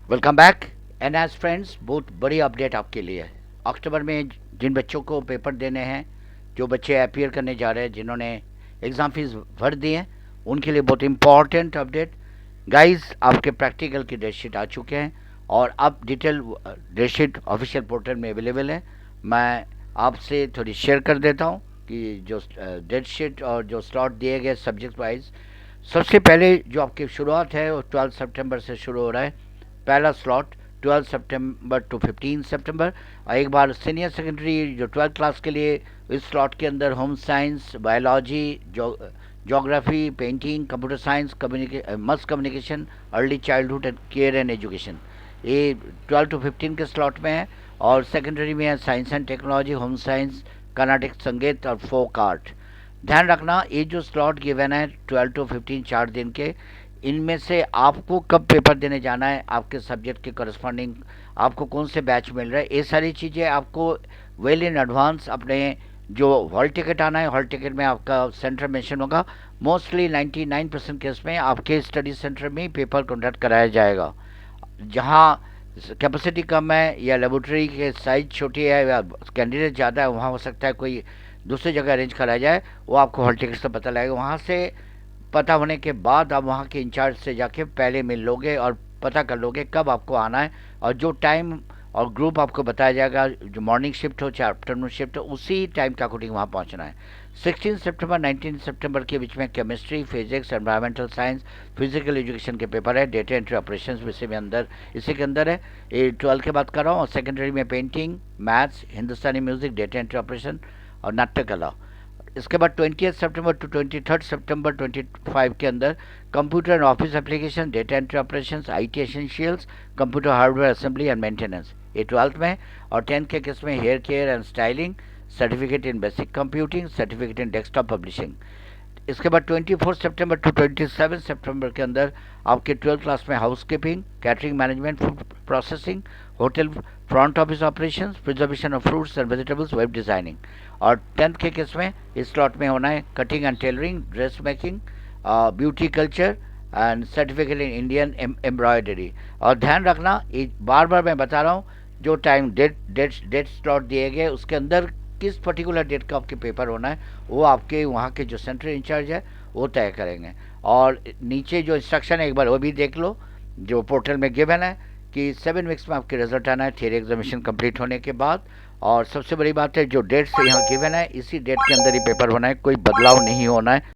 Welcome back and as friends, बहुत बड़ी update आपके लिए है। अक्टूबर में जिन बच्चों को पेपर देने हैं, जो बच्चे अपीयर करने जा रहे हैं, जिन्होंने एग्ज़ाम फीस भर दी है, उनके लिए बहुत इंपॉर्टेंट अपडेट। गाइस, आपके प्रैक्टिकल की डेट शीट आ चुके हैं और अब detail date sheet official portal में अवेलेबल है। मैं आपसे थोड़ी शेयर कर देता हूँ कि जो डेट शीट और जो स्लॉट दिए गए सब्जेक्ट वाइज। सबसे पहले जो आपकी शुरुआत है वो 12 सितंबर से शुरू हो रहा है। पहला स्लॉट 12 सितंबर टू 15 सितंबर। और एक बार सीनियर सेकेंडरी जो 12th क्लास के लिए इस स्लॉट के अंदर home science, biology, geography, painting, computer science, mass communication, early childhood and care and education, ये 12 टू 15 के स्लॉट में है। और सेकेंडरी में है science and technology, home science, Karnataka संगीत और फोक आर्ट। ध्यान रखना, ये जो स्लॉट गिवन है 12 टू 15 4 दिन के, इनमें से आपको कब पेपर देने जाना है, आपके सब्जेक्ट के करस्पॉन्डिंग आपको कौन से बैच मिल रहा है, ये सारी चीज़ें आपको वेल इन एडवांस अपने जो हॉल टिकट आना है, हॉल टिकट में आपका सेंटर मेंशन होगा। मोस्टली 99% केस में आपके स्टडी सेंटर में ही पेपर कंडक्ट कराया जाएगा। जहाँ कैपेसिटी कम है या लेबोरेटरी के साइज छोटी है या कैंडिडेट ज़्यादा है, वहाँ हो सकता है कोई दूसरी जगह अरेंज कराया जाए। वो आपको हॉल टिकट से पता लगेगा। वहाँ से पता होने के बाद आप वहाँ के इंचार्ज से जाके पहले मिल लोगे और पता कर लोगे कब आपको आना है। और जो टाइम और ग्रुप आपको बताया जाएगा, जो मॉर्निंग शिफ्ट हो चाहे आफ्टरनून शिफ्ट हो, उसी टाइम के अकॉर्डिंग वहाँ पहुँचना है। 16 सितंबर 19 सितंबर के बीच में chemistry, physics, environmental science, physical education के पेपर है। डेटा एंट्री ऑपरेशंस विषय में अंदर इसी के अंदर है। ये 12 के बाद कर रहा हूँ। और सेकेंडरी में पेंटिंग, मैथ्स, हिंदुस्तानी म्यूजिक, डेटा एंट्री ऑपरेशन और नाट्य कला। इसके बाद 20 सितंबर टू 23 सितंबर 25 के अंदर computer and office application, data entry operations, IT essentials, computer hardware assembly and maintenance, ये 12th में। और 10th के किस में hair care and styling, certificate in basic computing, certificate in desktop publishing. इसके बाद 24 सितंबर टू 27 सितंबर के अंदर आपके 12th क्लास में house keeping, catering management, food processing, hotel front office operations, preservation of fruits and vegetables, web designing. और 10th के किस में इस स्लॉट में होना है cutting and tailoring, dress making, beauty culture and certificate in Indian embroidery. और ध्यान रखना, ये बार बार मैं बता रहा हूँ, जो टाइम डेट स्लॉट दिए गए उसके अंदर किस पर्टिकुलर डेट का आपके पेपर होना है, वो आपके वहाँ के जो सेंटर इंचार्ज है वो तय करेंगे। और नीचे जो इंस्ट्रक्शन है एक बार वो भी देख लो, जो पोर्टल में गिवन है कि 7 वीक्स में आपके रिजल्ट आना है थियरी एग्जामिनेशन कंप्लीट होने के बाद। और सबसे बड़ी बात है, जो डेट्स यहाँ गिवन है इसी डेट के अंदर ही पेपर होना है, कोई बदलाव नहीं होना है।